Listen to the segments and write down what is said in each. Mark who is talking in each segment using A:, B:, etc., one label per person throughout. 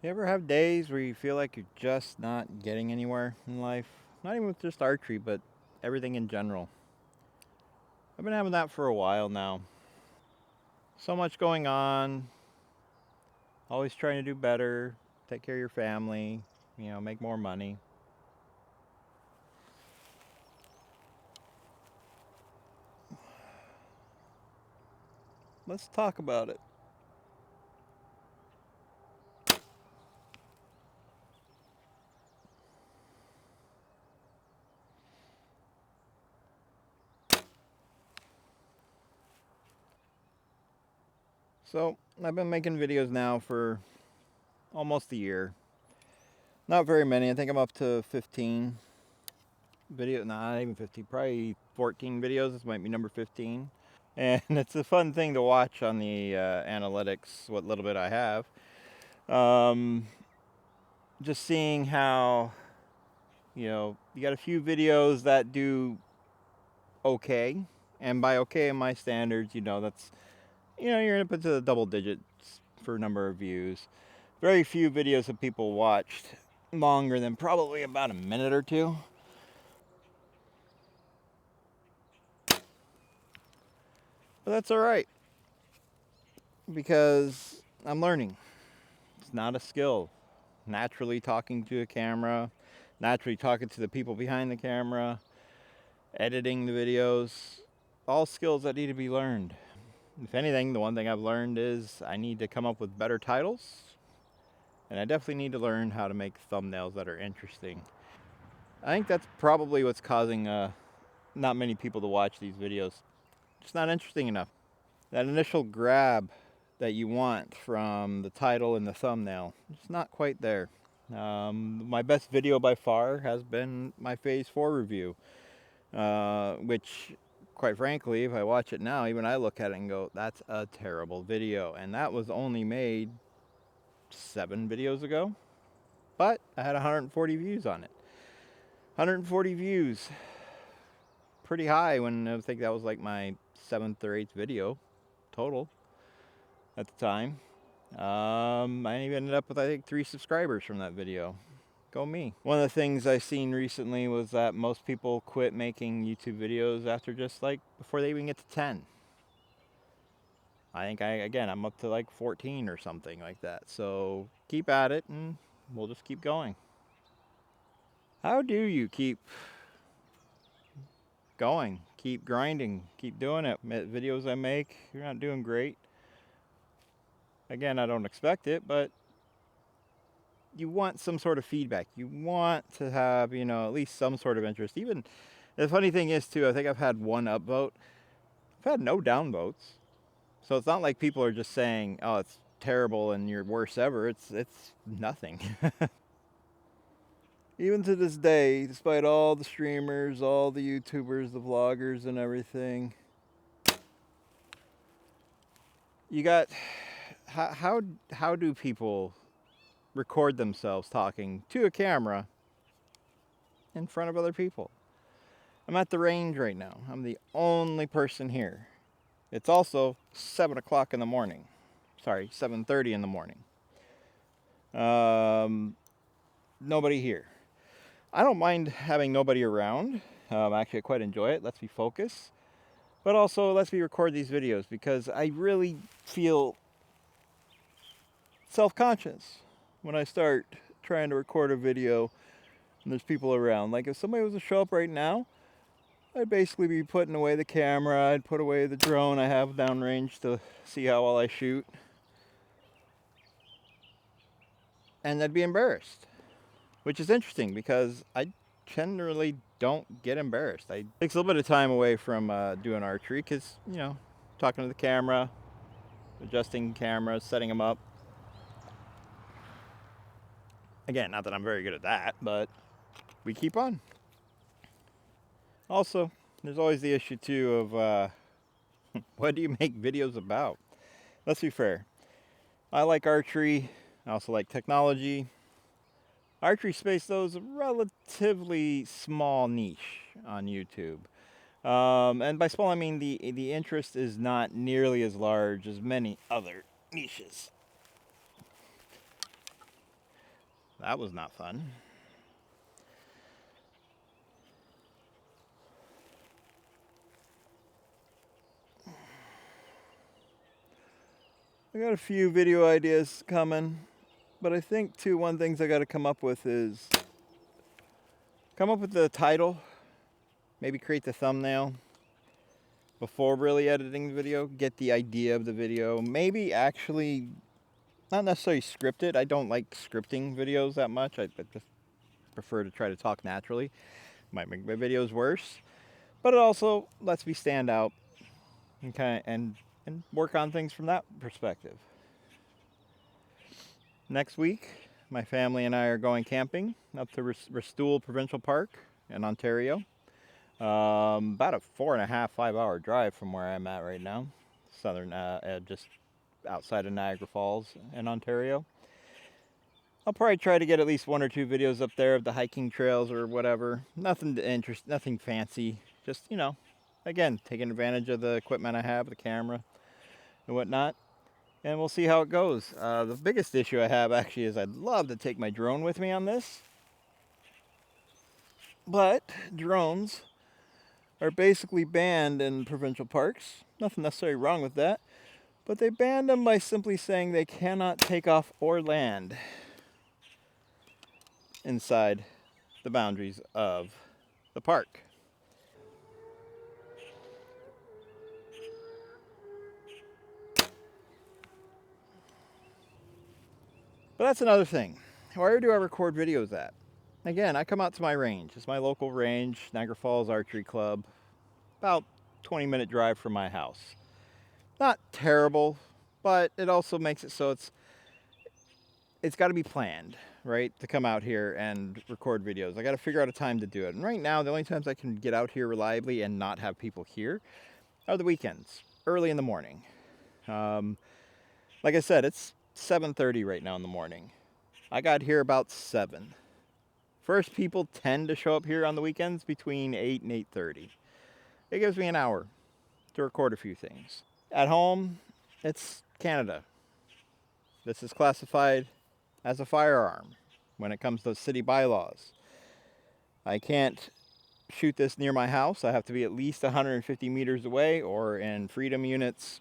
A: You ever have days where you feel like you're just not getting anywhere in life? Not even with just archery, but everything in general. I've been having that for a while now. So much going on, always trying to do better, take care of your family, make more money. Let's talk about it. So, I've been making videos now for almost a year. Not very many. I think I'm up to 15 videos. Not even 15, probably 14 videos. This might be number 15. And it's a fun thing to watch on the analytics, what little bit I have. Um, just seeing how, you got a few videos that do okay. And by okay in my standards, that's, you're going to put to the double digits for number of views. Very few videos of people watched longer than probably about a minute or two. But that's all right because I'm learning. It's not a skill. Naturally talking to a camera, naturally talking to the people behind the camera, editing the videos, all skills that need to be learned. If anything, the one thing I've learned is I need to come up with better titles, and I definitely need to learn how to make thumbnails that are interesting. I think that's probably what's causing not many people to watch these videos. It's not interesting enough. That initial grab that you want from the title and the thumbnail, it's not quite there. My best video by far has been my Phase 4 review, which, quite frankly, if I watch it now, even I look at it and go, that's a terrible video. And that was only made 7 videos ago, but I had 140 views on it. 140 views, pretty high when I think that was like my 7th or 8th video total at the time. I even ended up with, I think, 3 subscribers from that video. Go me. One of the things I seen recently was that most people quit making YouTube videos after just like before they even get to 10. I think I'm up to like 14 or something like that. So keep at it and we'll just keep going. How do you keep going? Keep grinding, keep doing it. Videos I make, you're not doing great. Again, I don't expect it, but you want some sort of feedback. You want to have, at least some sort of interest. Even the funny thing is too, I think I've had 1 upvote. I've had no downvotes. So it's not like people are just saying, "Oh, it's terrible and you're worst ever." It's nothing. Even to this day, despite all the streamers, all the YouTubers, the vloggers and everything, you got how do people record themselves talking to a camera in front of other people? I'm at the range right now. I'm the only person here. It's also 7 o'clock in the morning. Sorry, 7:30 in the morning. Nobody here. I don't mind having nobody around. Actually, I quite enjoy it. Lets me focus. But also lets me record these videos because I really feel self-conscious when I start trying to record a video and there's people around. Like if somebody was to show up right now, I'd basically be putting away the camera. I'd put away the drone I have downrange to see how well I shoot. And I'd be embarrassed, which is interesting because I generally don't get embarrassed. It takes a little bit of time away from doing archery because, talking to the camera, adjusting cameras, setting them up. Again, not that I'm very good at that, but we keep on. Also, there's always the issue too of what do you make videos about? Let's be fair. I like archery. I also like technology. Archery space, though, is a relatively small niche on YouTube. And by small, I mean the interest is not nearly as large as many other niches. That was not fun. I got a few video ideas coming, but I think too, one things I got to come up with is come up with the title, maybe create the thumbnail before really editing the video, get the idea of the video, maybe actually not necessarily script it. I don't like scripting videos that much. I just prefer to try to talk naturally. Might make my videos worse, but it also lets me stand out and work on things from that perspective. Next week, my family and I are going camping up to Restoule Provincial Park in Ontario. About a 4.5, 5-hour drive from where I'm at right now. Just outside of Niagara Falls in Ontario. I'll probably try to get at least 1 or 2 videos up there of the hiking trails or whatever. Nothing fancy. Just, again, taking advantage of the equipment I have, the camera and whatnot. And we'll see how it goes. The biggest issue I have actually is I'd love to take my drone with me on this. But drones are basically banned in provincial parks. Nothing necessarily wrong with that. But they banned them by simply saying they cannot take off or land inside the boundaries of the park. But that's another thing. Where do I record videos at? Again, I come out to my range. It's my local range, Niagara Falls Archery Club. About 20-minute drive from my house. Not terrible, but it also makes it so it's got to be planned, right? To come out here and record videos. I got to figure out a time to do it. And right now, the only times I can get out here reliably and not have people here are the weekends, early in the morning. Like I said, it's 7:30 right now in the morning. I got here about 7. First people tend to show up here on the weekends between 8 and 8:30. It gives me an hour to record a few things. At home, it's Canada. This is classified as a firearm when it comes to city bylaws. I can't shoot this near my house. I have to be at least 150 meters away, or in freedom units,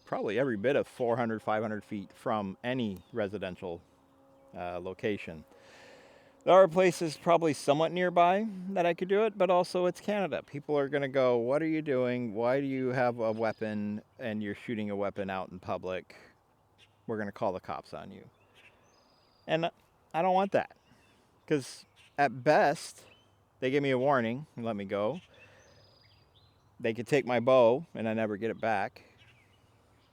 A: probably every bit of 400, 500 feet from any residential location. There are places probably somewhat nearby that I could do it, but also it's Canada. People are going to go, what are you doing? Why do you have a weapon and you're shooting a weapon out in public? We're going to call the cops on you. And I don't want that, because at best, they give me a warning and let me go. They could take my bow and I never get it back.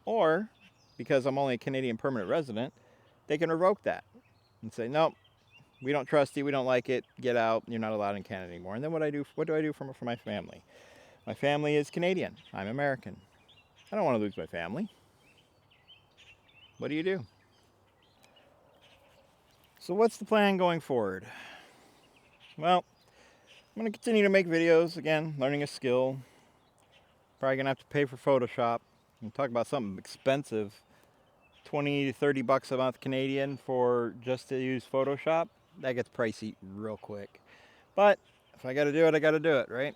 A: Or, because I'm only a Canadian permanent resident, they can revoke that and say, nope, we don't trust you, we don't like it, get out, you're not allowed in Canada anymore. And then what do I do for my family? My family is Canadian. I'm American. I don't want to lose my family. What do you do? So what's the plan going forward? Well, I'm going to continue to make videos, again, learning a skill. Probably going to have to pay for Photoshop. I'm talking about something expensive. 20 to 30 bucks a month Canadian for just to use Photoshop. That gets pricey real quick. But if I got to do it, I got to do it, right?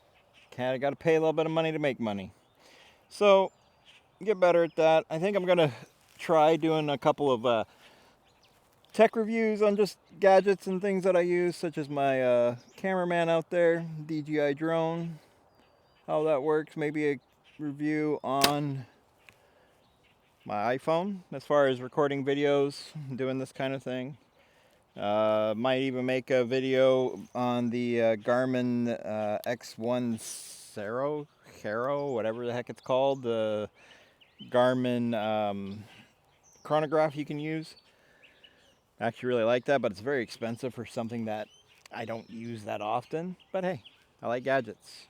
A: I got to pay a little bit of money to make money. So, get better at that. I think I'm going to try doing a couple of tech reviews on just gadgets and things that I use, such as my cameraman out there, DJI drone, how that works. Maybe a review on my iPhone as far as recording videos, doing this kind of thing. Might even make a video on the Garmin X1 Hero, whatever the heck it's called, the Garmin chronograph you can use. I actually really like that, but it's very expensive for something that I don't use that often. But hey, I like gadgets.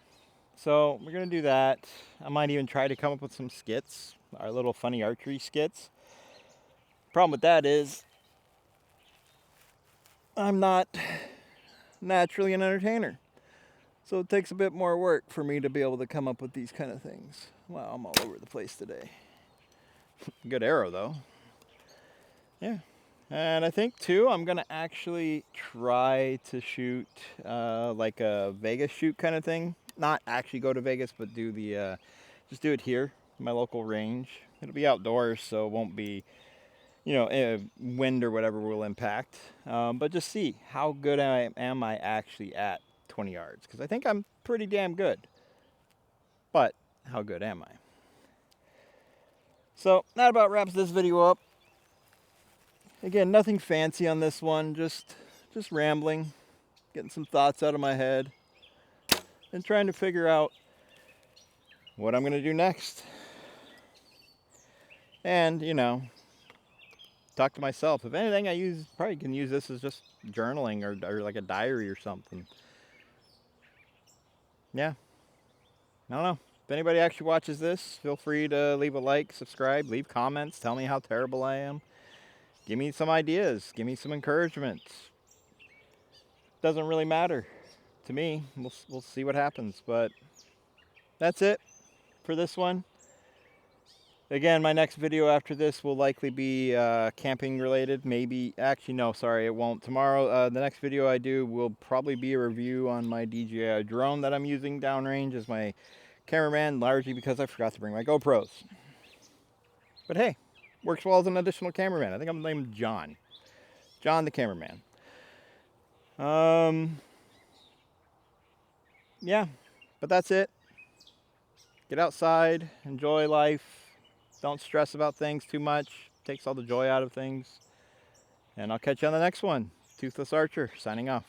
A: So we're going to do that. I might even try to come up with some skits, our little funny archery skits. Problem with that is I'm not naturally an entertainer. So it takes a bit more work for me to be able to come up with these kind of things. Wow, I'm all over the place today. Good arrow though. Yeah. And I think too, I'm gonna actually try to shoot like a Vegas shoot kind of thing. Not actually go to Vegas, but do the just do it here, my local range. It'll be outdoors, so it won't be, wind or whatever will impact. But just see how good am I actually at 20 yards, because I think I'm pretty damn good. But how good am I? So that about wraps this video up. Again, nothing fancy on this one, just rambling, getting some thoughts out of my head, and trying to figure out what I'm going to do next. And, talk to myself. If anything, probably can use this as just journaling or like a diary or something. Yeah, I don't know. If anybody actually watches this, feel free to leave a like, subscribe, leave comments, tell me how terrible I am. Give me some ideas, give me some encouragement. Doesn't really matter to me. We'll see what happens, but that's it for this one. Again, my next video after this will likely be camping related. Maybe, actually no, sorry, it won't. Tomorrow, the next video I do will probably be a review on my DJI drone that I'm using downrange as my cameraman, largely because I forgot to bring my GoPros. But hey, works well as an additional cameraman. I think I'm named John. John the cameraman. Yeah, but that's it. Get outside, enjoy life. Don't stress about things too much. Takes all the joy out of things. And I'll catch you on the next one. Toothless Archer, signing off.